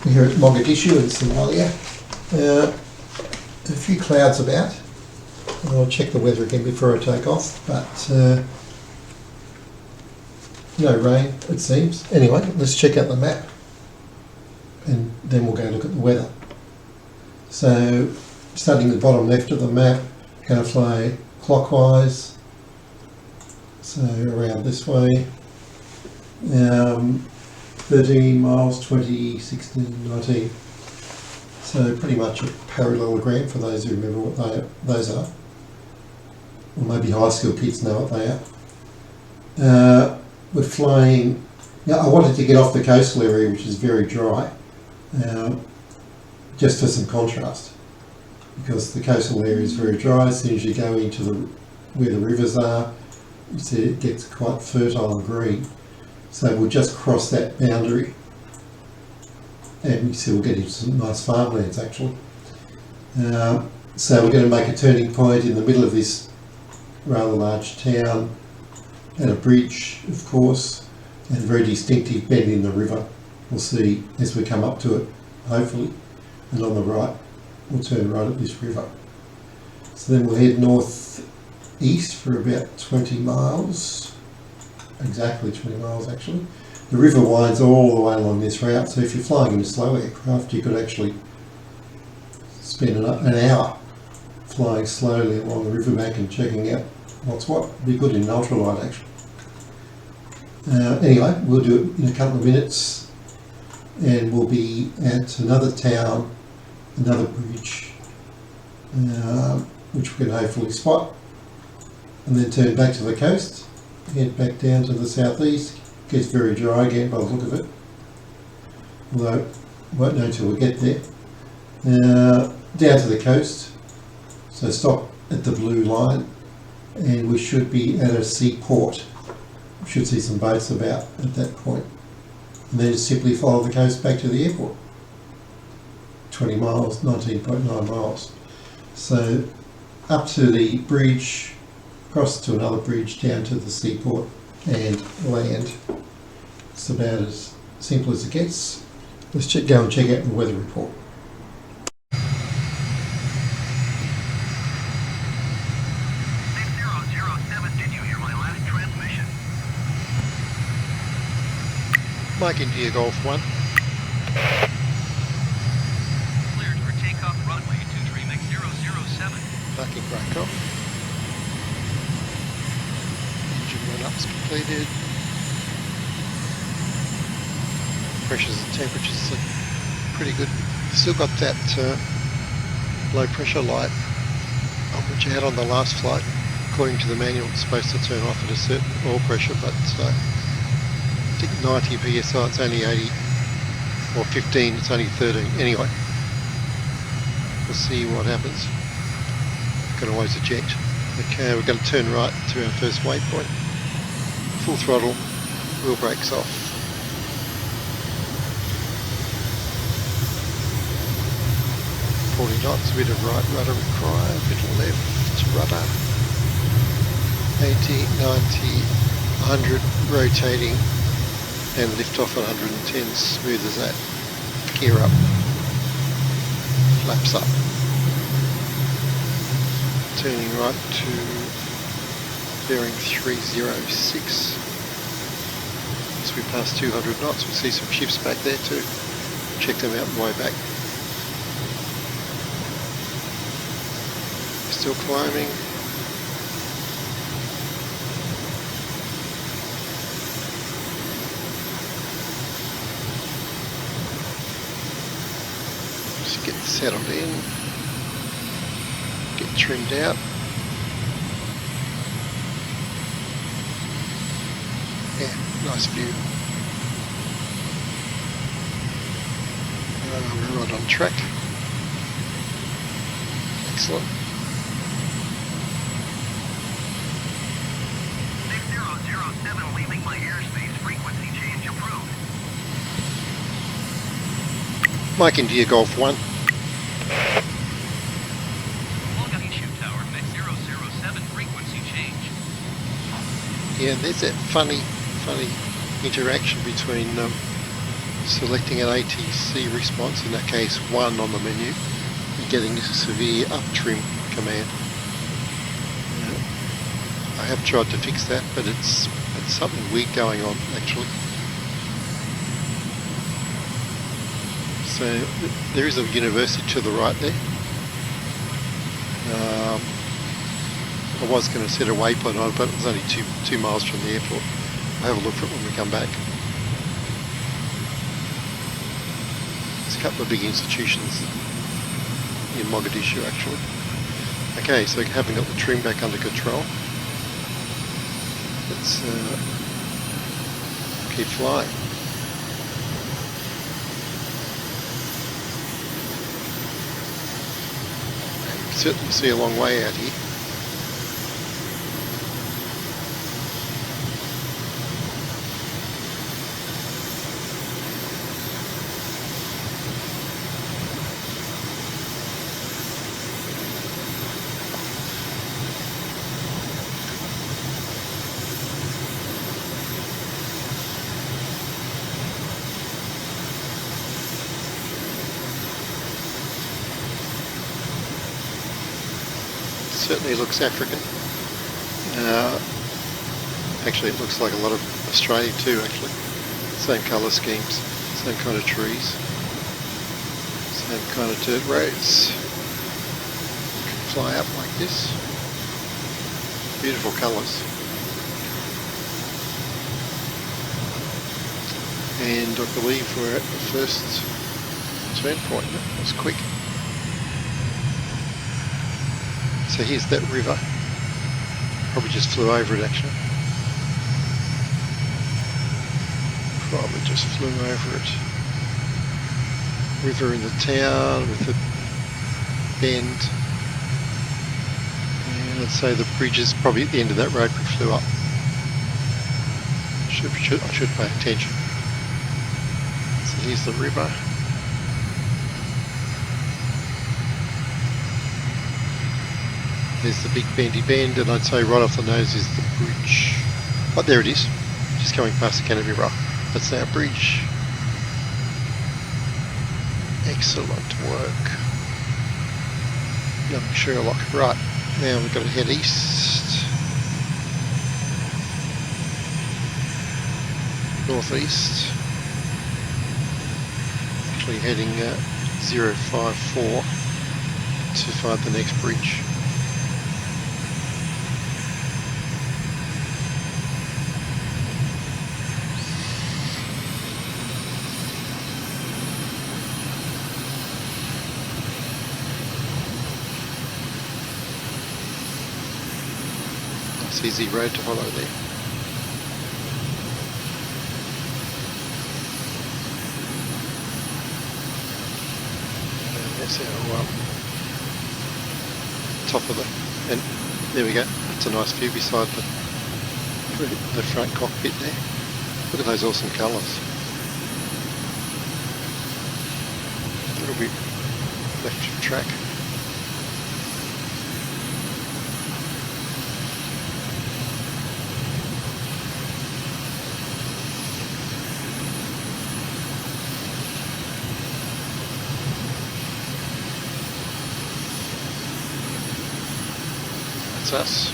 here at Mogadishu in Somalia. A few clouds about. I'll check the weather again before I take off, but no rain it seems. Anyway, let's check out the map and then we'll go look at the weather. So, starting the bottom left of the map, going to fly clockwise, so around this way. 13 miles, 20, 16, 19. So pretty much a parallelogram for those who remember what those are. Or maybe high school kids know what they are. We're flying, now I wanted to get off the coastal area which is very dry, just for some contrast. Because the coastal area is very dry, as soon as you go into where the rivers are, you see it gets quite fertile and green. So we'll just cross that boundary and you see we'll get into some nice farmlands actually. So we're going to make a turning point in the middle of this rather large town and a bridge of course, and a very distinctive bend in the river. We'll see as we come up to it, hopefully, and on the right we'll turn right at this river. So then we'll head north east for about 20 miles. Exactly 20 miles actually. The river winds all the way along this route, so if you're flying in a slow aircraft you could actually spend an hour flying slowly along the riverbank and checking out what's what. It'd be good in ultralight actually. Anyway, we'll do it in a couple of minutes and we'll be at another town, another bridge, which we can hopefully spot, and then turn back to the coast. Head back down to the southeast. Gets very dry again by the look of it, although won't know till we get there. Down to the coast, so stop at the blue line and we should be at a seaport. We should see some boats about at that point, and then just simply follow the coast back to the airport. 20 miles, 19.9 miles. So up to the bridge, across to another bridge, down to the seaport and land. It's about as simple as it gets. Let's go and check out the weather report. Mike India Golf 1. Cleared for takeoff runway 23 Mach 007. Parking break off. Engine run-up's completed. Pressures and temperatures are pretty good. Still got that low pressure light which I had on the last flight. According to the manual it's supposed to turn off at a certain oil pressure, but I think 90 psi it's only 80, or 15 it's only 13. Anyway, we'll see what happens. Can always eject. Okay, we're going to turn right to our first waypoint. Full throttle, wheel brakes off. Knots, a bit of right rudder required, a bit of left rudder. 80, 90, 100 rotating and lift off at 110, smooth as that. Gear up, flaps up. Turning right to bearing 306. As we pass 200 knots, we'll see some ships back there too. Check them out on the way back. Still climbing. Just get settled in. Get trimmed out. Yeah, nice view. We're right on track. Excellent. Leaving my airspace, frequency change approved. Mike India Golf 1. Mogadishu Tower, Mach 007, frequency change. Yeah, there's that funny interaction between selecting an ATC response, in that case 1 on the menu, and getting a severe up trim command. I have tried to fix that, but it's something weird going on actually. So there is a university to the right there. I was going to set a waypoint on it, but it was only two miles from the airport. I'll have a look for it when we come back. There's a couple of big institutions in Mogadishu actually. Okay, so having got the trim back under control, let's keep flying. You can certainly see a long way out here. Certainly looks African. Actually it looks like a lot of Australia too actually. Same colour schemes, same kind of trees, same kind of dirt roads. You can fly up like this. Beautiful colours. And I believe we're at the first turn point. That was quick. So here's that river. Probably just flew over it actually. Probably just flew over it. River in the town with the bend. And I'd say the bridge is probably at the end of that road we flew up. I should pay attention. So here's the river. There's the big bendy bend, and I'd say right off the nose is the bridge. Oh, there it is, just coming past the Canopy Rock. That's our bridge. Excellent work. Young Sherlock. Right, now we've got to head east. Northeast. Actually heading 054 to find the next bridge. Easy road to follow there. And that's our top of the, and there we go. That's a nice view beside the front cockpit there. Look at those awesome colours. A little bit left of track. Us.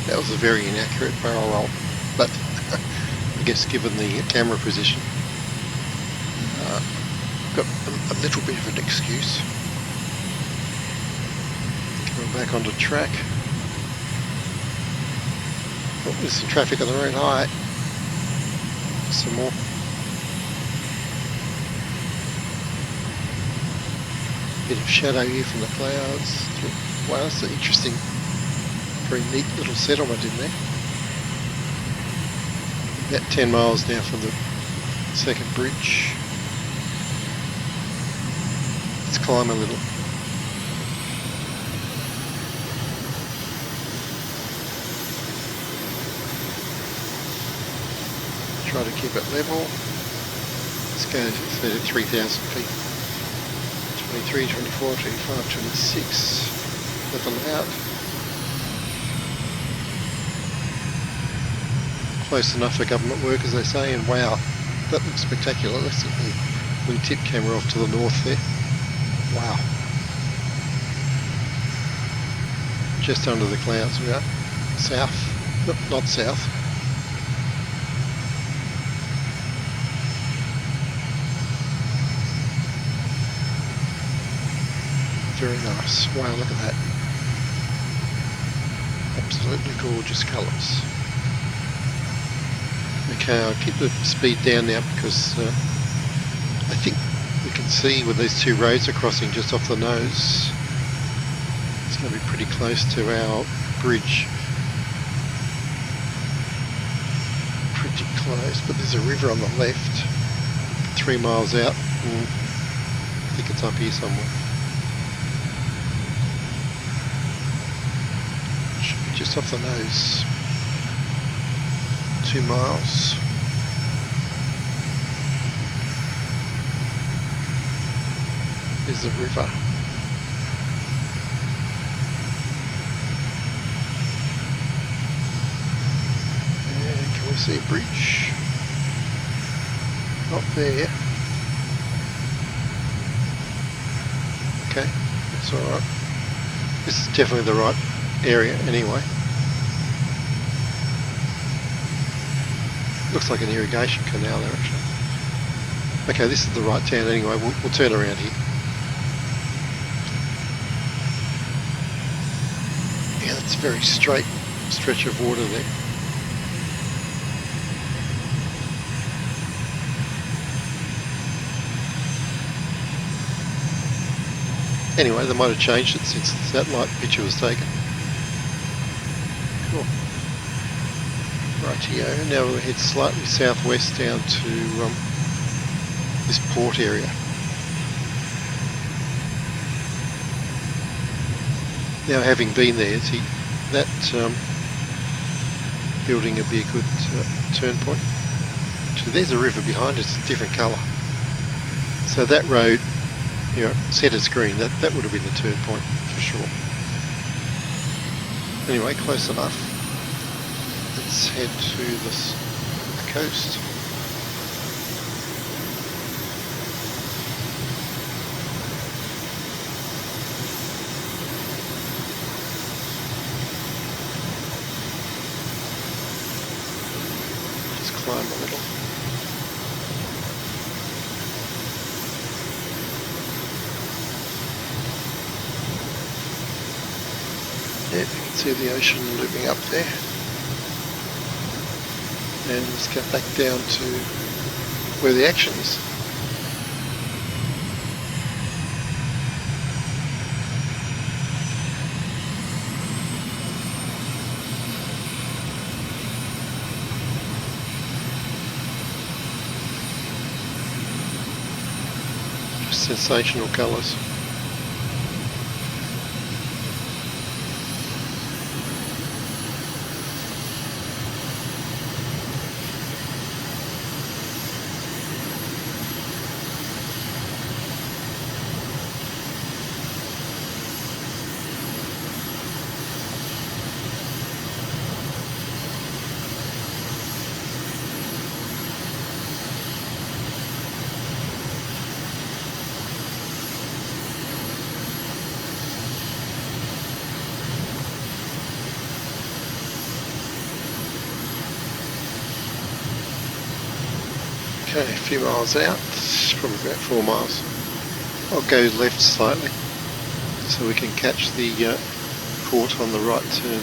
That was a very inaccurate barrel roll, but I guess given the camera position, got a little bit of an excuse. Coming back onto track. Oh, there's some traffic on the road. High. Some more. Bit of shadow here from the clouds. Wow, that's an interesting, very neat little settlement in there. About 10 miles now from the second bridge. Let's climb a little. Try to keep it level. Let's Go set at 3,000 feet. 23, 24, 25, 26. Level out. Close enough for government work, as they say, and wow, that looks spectacular. Let's get the wingtip camera off to the north there. Wow. Just under the clouds we are. South. Nope, not south. Very nice. Wow, look at that. Absolutely gorgeous colours. Okay, I'll keep the speed down now because I think we can see where these two roads are crossing just off the nose. It's going to be pretty close to our bridge. Pretty close, but there's a river on the left, 3 miles out. I think it's up here somewhere. Should be just off the nose. 2 miles. There's the river. And can we see a bridge? Not there. Okay, that's alright. This is definitely the right area anyway. Looks like an irrigation canal there actually. Okay, this is the right town anyway, we'll turn around here. Yeah, that's a very straight stretch of water there. Anyway, they might have changed it since the satellite picture was taken. Cool. Rightio, now we'll head slightly southwest down to this port area. Now, having been there, see, that building would be a good turn point. So there's a river behind us, a different colour. So that road, you know, centre screen, that would have been the turn point for sure. Anyway, close enough. Let's head to the coast. Just climb a little. Yep, you can see the ocean looming up there. And let's get back down to where the action is. Just sensational colours. Okay, a few miles out, probably about 4 miles. I'll go left slightly so we can catch the port on the right turn.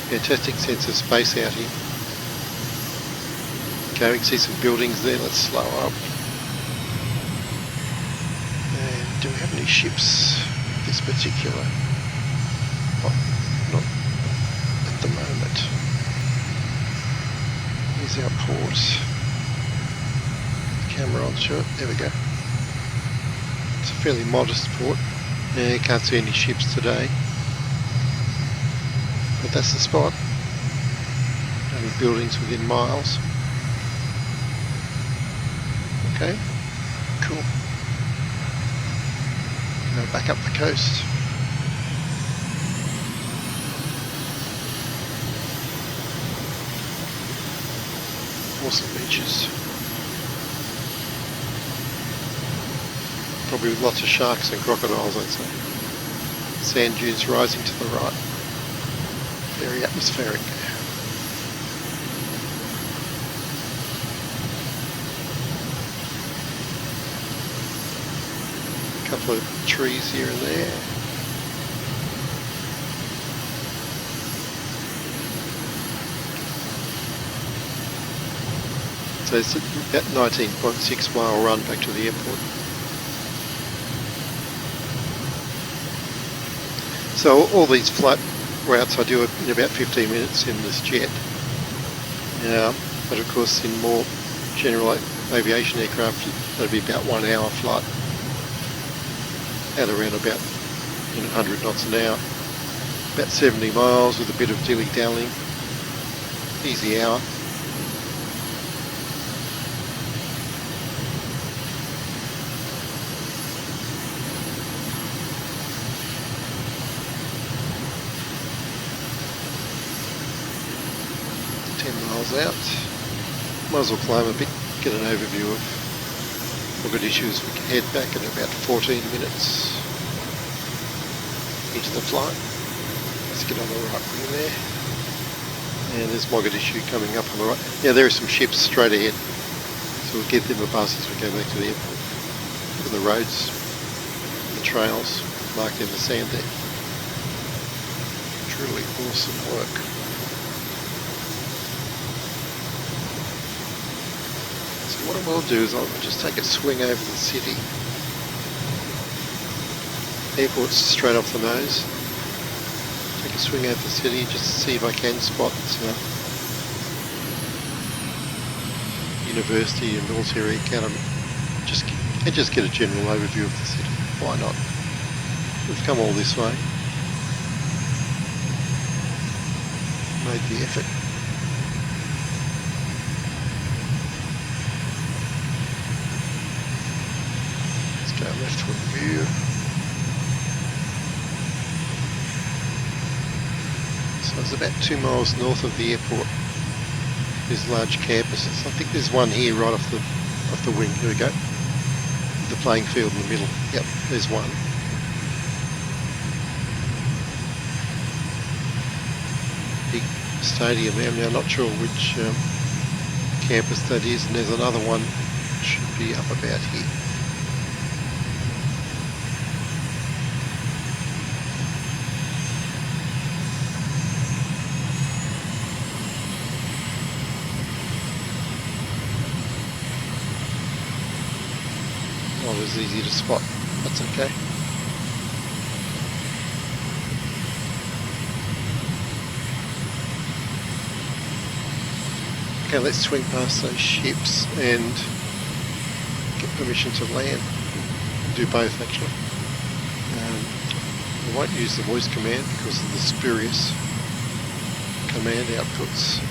Fantastic sense of space out here. Okay, we can see some buildings there. Let's slow up. And do we have any ships this particular? Oh, not at the moment. There's our port. Camera on short. There we go. It's a fairly modest port. Yeah, you can't see any ships today. But that's the spot. Only buildings within miles. Okay, cool. Now back up the coast. Awesome beaches. Probably with lots of sharks and crocodiles, I'd say. Sand dunes rising to the right. Very atmospheric. A couple of trees here and there. So it's about 19.6 mile run back to the airport. So all these flight routes I do in about 15 minutes in this jet. But of course in more general aviation aircraft that'd be about 1 hour flight at around about 100 knots an hour. About 70 miles with a bit of dilly-dallying. Easy hour. Out. Might as well climb a bit, get an overview of Mogadishu as we can head back in about 14 minutes into the flight. Let's get on the right wing there. And there's Mogadishu coming up on the right. Yeah, there are some ships straight ahead. So we'll give them a buzz as we go back to the airport. Look at the roads, the trails marked in the sand there. Truly awesome work. What I will do is I'll just take a swing over the city. Airport's straight off the nose. Take a swing over the city just to see if I can spot university and military academy. Just get a general overview of the city. Why not? We've come all this way. Made the effort. Leftward view. So it's about 2 miles north of the airport. There's large campuses. I think there's one here right off the wing. Here we go. The playing field in the middle. Yep, there's one. Big stadium there. I'm now not sure which campus that is, and there's another one should be up about here. Not as easy to spot, that's okay. Okay, let's swing past those ships and get permission to land. Do both actually. We won't use the voice command because of the spurious command outputs.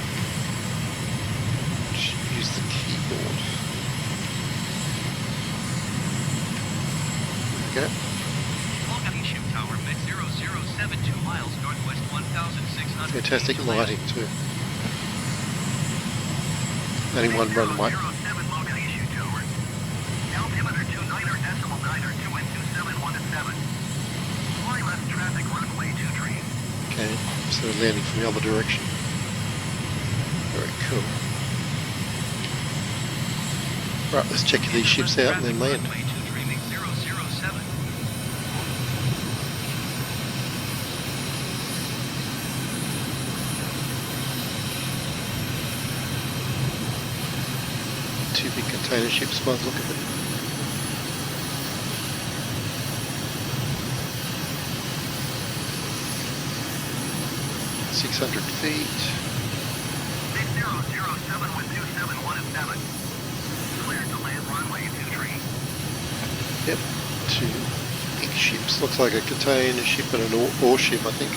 Just use the keyboard. Okay. Mogadishu Tower, mid 0072 miles northwest 1,600. Fantastic lighting too. Only one runway. 07 Mogadishu Tower. Altimeter 29er.9 or 2 and 271 Fly left traffic runway 23. Okay, so we're landing from the other direction. Very cool. Right, let's check these ships out and then land. Two big container ships by the look of it. .600 feet. Mid 007 7 with 271 at 7. Cleared to land runway 23. Yep, two big ships. Looks like a container ship and an ore ship, I think.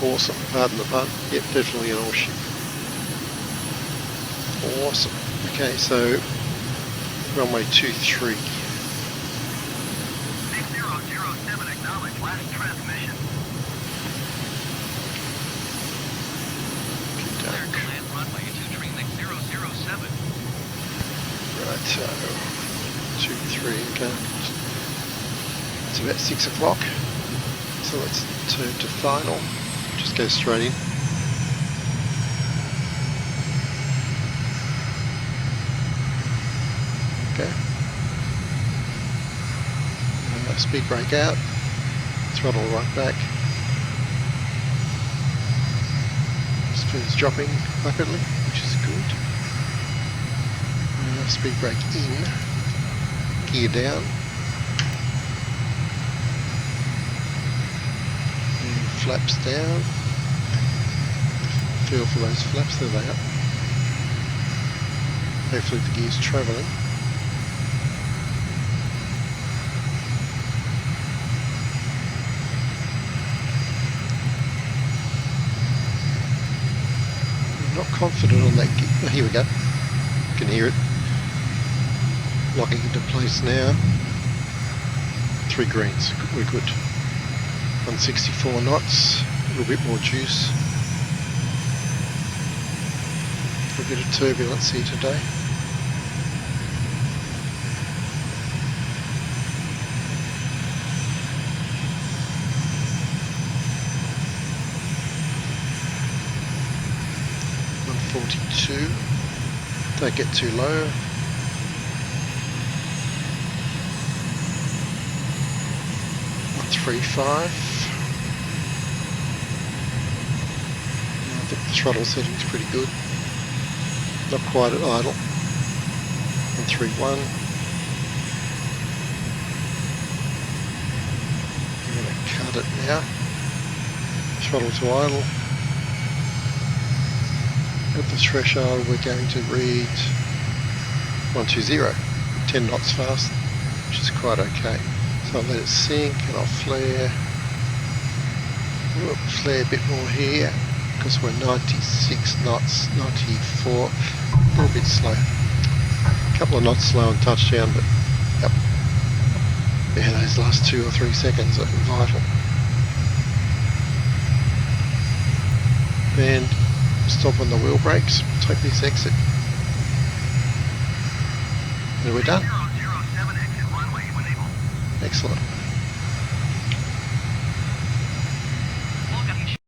Awesome, pardon the pun. Yep, definitely an ore ship. Awesome. Okay, so runway 23. 6007 acknowledged. Last transmission. Cleared to land runway 23 6007. Right, so 23, okay. It's about 6 o'clock. So let's turn to final. Just go straight in. Okay. Speed brake out. Throttle right back. Speed's dropping rapidly, which is good. Speed brake in. Gear down. And flaps down. Feel for those flaps, there they are. Hopefully the gear's travelling. I'm not confident on that gear. Oh, here we go. You can hear it. Locking into place now. 3 greens. We're good. 164 knots. A little bit more juice. A bit of turbulence here today. Don't get too low. .35. I think the throttle setting's pretty good. Not quite at idle. 131. I'm going to cut it now. Throttle to idle. At the threshold we're going to read 120, 10 knots fast, which is quite okay. So I'll let it sink and I'll flare. We'll flare a bit more here because we're 96 knots, 94, a little bit slow. A couple of knots slow on touchdown, but yep. Yeah, those last 2 or 3 seconds are vital. And stop on the wheel brakes, take this exit. And we're done. 007 exit runway when able. Excellent.